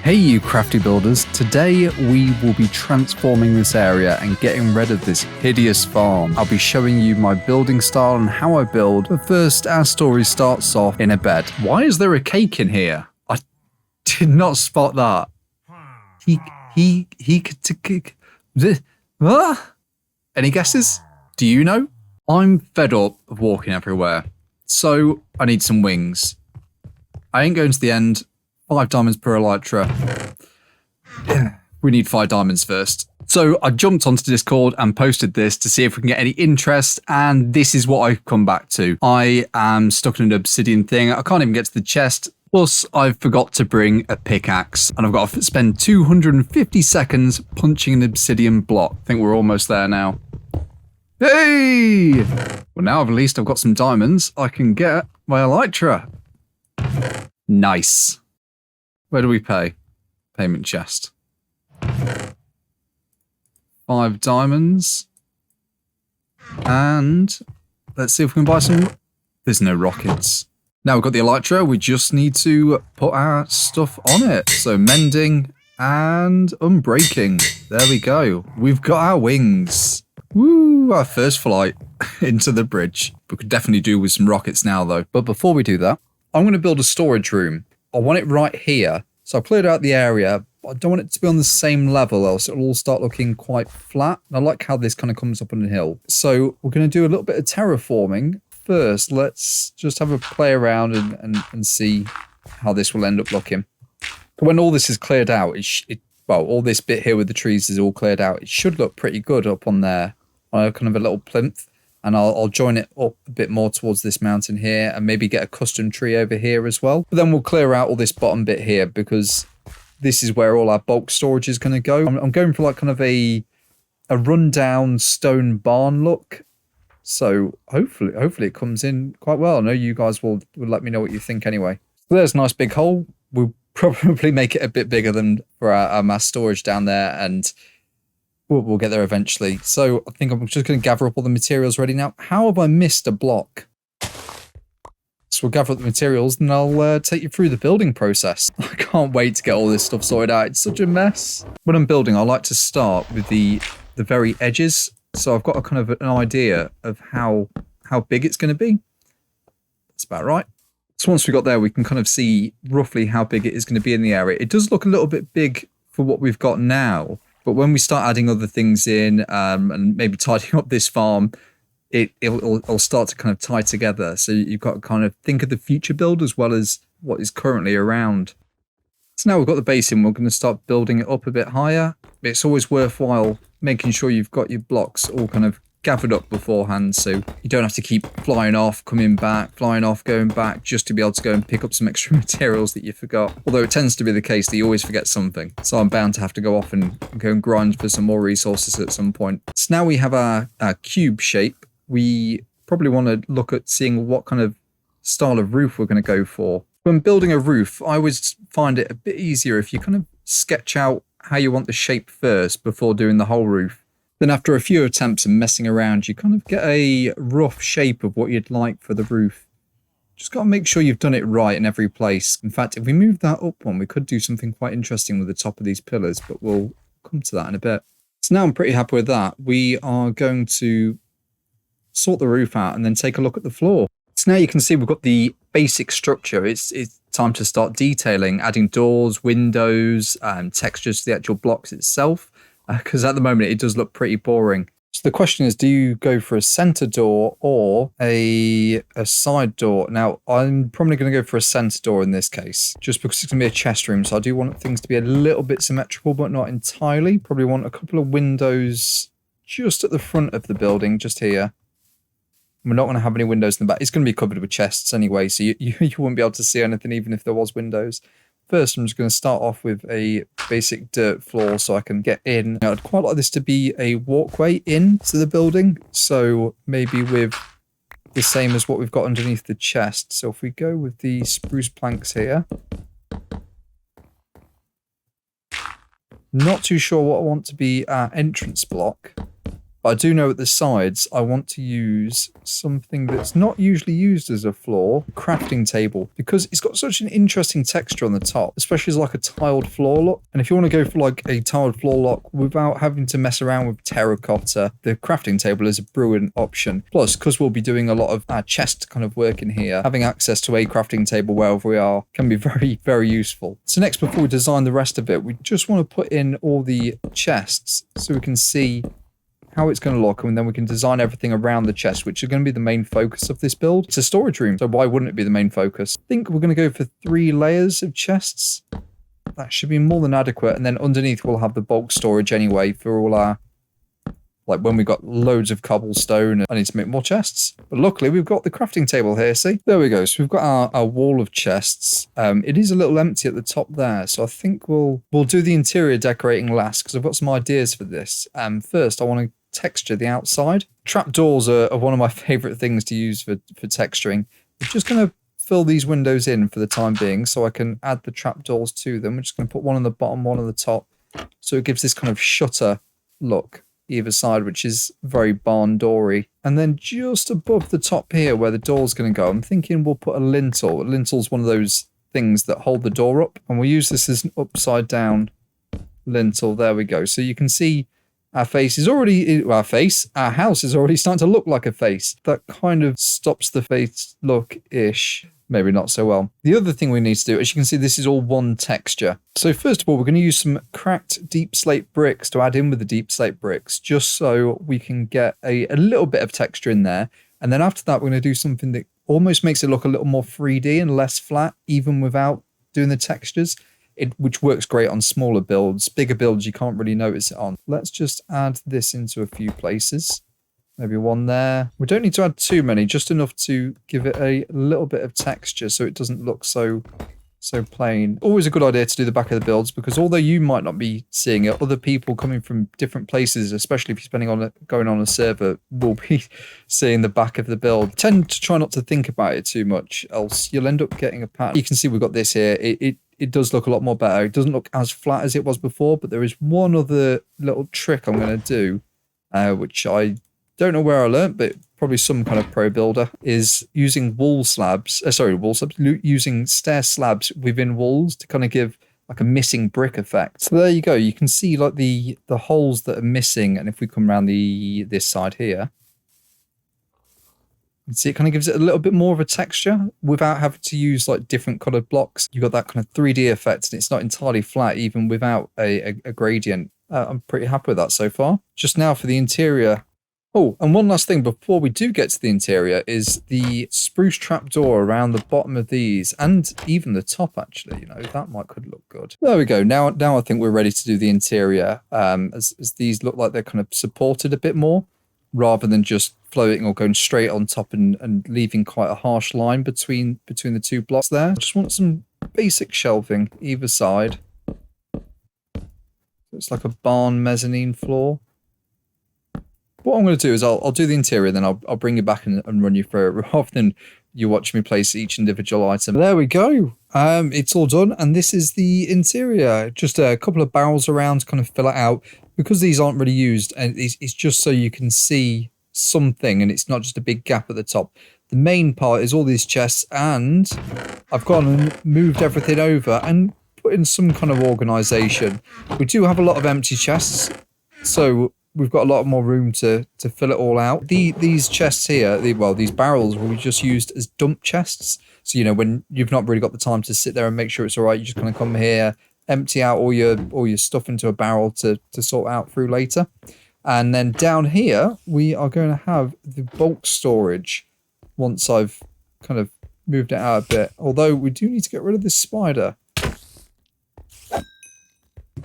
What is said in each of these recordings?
Hey you crafty builders, today we will be transforming this area and getting rid of this hideous farm. I'll be showing you my building style and how I build, but first our story starts off in a bed. Why is there a cake in here? I did not spot that. Any guesses? Do you know? I'm fed up of walking everywhere, so I need some wings. I ain't going to the end. 5 diamonds per elytra. Yeah, we need 5 diamonds first. So I jumped onto Discord and posted this to see if we can get any interest, and this is what I've come back to. I am stuck in an obsidian thing. I can't even get to the chest. Plus, I've forgot to bring a pickaxe, and I've got to spend 250 seconds punching an obsidian block. I think we're almost there now. Hey! Well, now at least I've got some diamonds. I can get my elytra. Nice. Where do we pay? Payment chest. 5 diamonds. And let's see if we can buy some. There's no rockets. Now we've got the elytra, we just need to put our stuff on it. So mending and unbreaking. There we go. We've got our wings. Woo, our first flight into the bridge. We could definitely do with some rockets now though. But before we do that, I'm going to build a storage room. I want it right here. So I cleared out the area, but I don't want it to be on the same level, else it'll all start looking quite flat. And I like how this kind of comes up on a hill. So we're going to do a little bit of terraforming. First, let's just have a play around and see how this will end up looking. But when all this is cleared out, well, all this bit here with the trees is all cleared out. It should look pretty good up on there, on kind of a little plinth. And I'll join it up a bit more towards this mountain here and maybe get a custom tree over here as well. But then we'll clear out all this bottom bit here because this is where all our bulk storage is going to go. I'm going for like kind of a rundown stone barn look. So hopefully it comes in quite well. I know you guys will let me know what you think anyway. So there's a nice big hole. We'll probably make it a bit bigger than for our mass storage down there, and we'll get there eventually. So I think I'm just going to gather up all the materials ready now. How have I missed a block? So we'll gather up the materials and I'll take you through the building process. I can't wait to get all this stuff sorted out. It's such a mess. When I'm building, I like to start with the very edges. So I've got a kind of an idea of how big it's going to be. That's about right. So once we got there, we can kind of see roughly how big it is going to be in the area. It does look a little bit big for what we've got now. But when we start adding other things in and maybe tidying up this farm, it'll start to kind of tie together. So you've got to kind of think of the future build as well as what is currently around. So now we've got the base in, we're going to start building it up a bit higher. It's always worthwhile making sure you've got your blocks all kind of gathered up beforehand, so you don't have to keep flying off, coming back, flying off, going back, just to be able to go and pick up some extra materials that you forgot. Although it tends to be the case that you always forget something. So I'm bound to have to go off and go and grind for some more resources at some point. So now we have our cube shape. We probably want to look at seeing what kind of style of roof we're going to go for. When building a roof, I always find it a bit easier if you kind of sketch out how you want the shape first before doing the whole roof. Then after a few attempts and messing around, you kind of get a rough shape of what you'd like for the roof. Just got to make sure you've done it right in every place. In fact, if we move that up one, we could do something quite interesting with the top of these pillars, but we'll come to that in a bit. So now I'm pretty happy with that. We are going to sort the roof out and then take a look at the floor. So now you can see we've got the basic structure. It's time to start detailing, adding doors, windows, textures to the actual blocks itself. Because at the moment it does look pretty boring. So the question is, do you go for a center door or a side door? Now, I'm probably going to go for a center door in this case, just because it's going to be a chest room. So I do want things to be a little bit symmetrical, but not entirely. Probably want a couple of windows just at the front of the building, just here. We're not going to have any windows in the back. It's going to be covered with chests anyway, so you wouldn't be able to see anything even if there was windows. First, I'm just going to start off with a basic dirt floor so I can get in. Now, I'd quite like this to be a walkway into the building, so maybe with the same as what we've got underneath the chest. So if we go with the spruce planks here. Not too sure what I want to be our entrance block. But I do know at the sides, I want to use something that's not usually used as a floor, crafting table, because it's got such an interesting texture on the top, especially as like a tiled floor look. And if you want to go for like a tiled floor look without having to mess around with terracotta, the crafting table is a brilliant option. Plus, because we'll be doing a lot of our chest kind of work in here, having access to a crafting table wherever we are can be very, very useful. So next, before we design the rest of it, we just want to put in all the chests so we can see how it's going to look, and then we can design everything around the chest, which is going to be the main focus of this build. It's a storage room, so why wouldn't it be the main focus? I think we're going to go for 3 layers of chests. That should be more than adequate, and then underneath we'll have the bulk storage anyway for all our, like when we've got loads of cobblestone. I need to make more chests, but luckily we've got the crafting table here, see? There we go, so we've got our wall of chests. It is a little empty at the top there, so I think we'll do the interior decorating last, because I've got some ideas for this. First, I want to texture the outside. Trapdoors are one of my favorite things to use for texturing. We're just going to fill these windows in for the time being so I can add the trapdoors to them. We're just going to put one on the bottom, one on the top, so it gives this kind of shutter look either side, which is very barn doory. And then just above the top here where the door's going to go, I'm thinking we'll put a lintel. A lintel's one of those things that hold the door up, and we'll use this as an upside down lintel. There we go. So you can see our face is already, our house is already starting to look like a face. That kind of stops the face look-ish. Maybe not so well. The other thing we need to do, as you can see, this is all one texture. So first of all, we're going to use some cracked deep slate bricks to add in with the deep slate bricks, just so we can get a little bit of texture in there. And then after that, we're going to do something that almost makes it look a little more 3D and less flat, even without doing the textures. Which works great on smaller builds. Bigger builds, you can't really notice it on. Let's just add this into a few places. Maybe one there. We don't need to add too many, just enough to give it a little bit of texture so it doesn't look so plain. Always a good idea to do the back of the builds, because although you might not be seeing it, other people coming from different places, especially if you're going on a server, will be seeing the back of the build. Tend to try not to think about it too much, else you'll end up getting a pattern. You can see we've got this here. It does look a lot more better. It doesn't look as flat as it was before, but there is one other little trick I'm going to do, which I don't know where I learned, but probably some kind of pro builder, is using using stair slabs within walls to kind of give like a missing brick effect. So there you go. You can see like the holes that are missing, and if we come around this side here, you can see it kind of gives it a little bit more of a texture without having to use like different colored blocks. You've got that kind of 3D effect, and it's not entirely flat even without a gradient. I'm pretty happy with that so far. Just now for the interior. Oh, and one last thing before we do get to the interior is the spruce trapdoor around the bottom of these, and even the top actually, you know, that could look good. There we go. Now I think we're ready to do the interior, as these look like they're kind of supported a bit more, rather than just floating or going straight on top and leaving quite a harsh line between the two blocks there. I just want some basic shelving either side. It's like a barn mezzanine floor. What I'm going to do is I'll do the interior, then I'll bring you back and run you through it, rather than you watch me place each individual item. There we go. It's all done, and this is the interior. Just a couple of barrels around to kind of fill it out, because these aren't really used, and it's just so you can see something, and it's not just a big gap at the top. The main part is all these chests, and I've gone and moved everything over and put in some kind of organization. We do have a lot of empty chests, so we've got a lot more room to fill it all out. These chests here, these barrels will be just used as dump chests. So, you know, when you've not really got the time to sit there and make sure it's all right, you just kind of come here, empty out all your stuff into a barrel to sort out through later. And then down here, we are going to have the bulk storage once I've kind of moved it out a bit. Although we do need to get rid of this spider.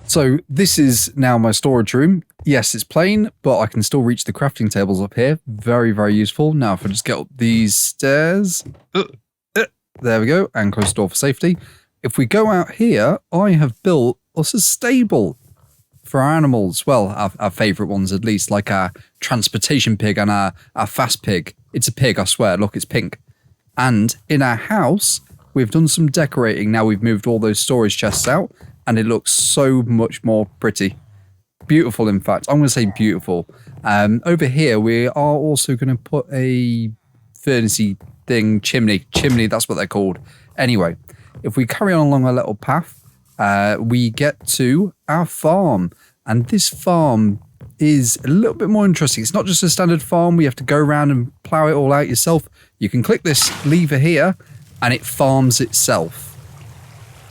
So this is now my storage room. Yes, it's plain, but I can still reach the crafting tables up here. Very, very useful. Now, if I just get up these stairs, there we go, and close the door for safety. If we go out here, I have built us a stable for our animals. Well, our favourite ones at least, like our transportation pig and our fast pig. It's a pig, I swear. Look, it's pink. And in our house, we've done some decorating. Now we've moved all those storage chests out, and it looks so much more pretty. Beautiful, in fact. I'm going to say beautiful. Over here, we are also going to put a furnace-y thing, chimney, that's what they're called. Anyway, if we carry on along our little path, we get to our farm. And this farm is a little bit more interesting. It's not just a standard farm. We have to go around and plow it all out yourself. You can click this lever here and it farms itself.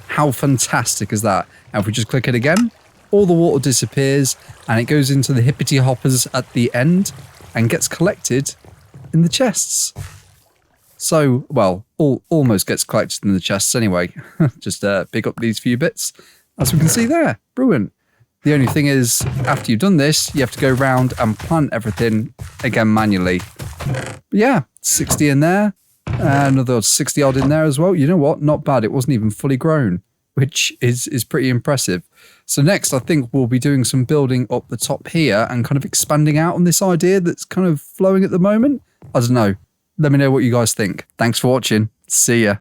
How fantastic is that? And if we just click it again, all the water disappears and it goes into the hippity hoppers at the end and gets collected in the chests. So, well, almost gets collected in the chests anyway. Just pick up these few bits, as we can see there. Brilliant. The only thing is, after you've done this, you have to go around and plant everything again manually. But yeah, 60 in there, another 60 odd in there as well. You know what? Not bad. It wasn't even fully grown, which is pretty impressive. So next, I think we'll be doing some building up the top here and kind of expanding out on this idea that's kind of flowing at the moment. I don't know. Let me know what you guys think. Thanks for watching. See ya.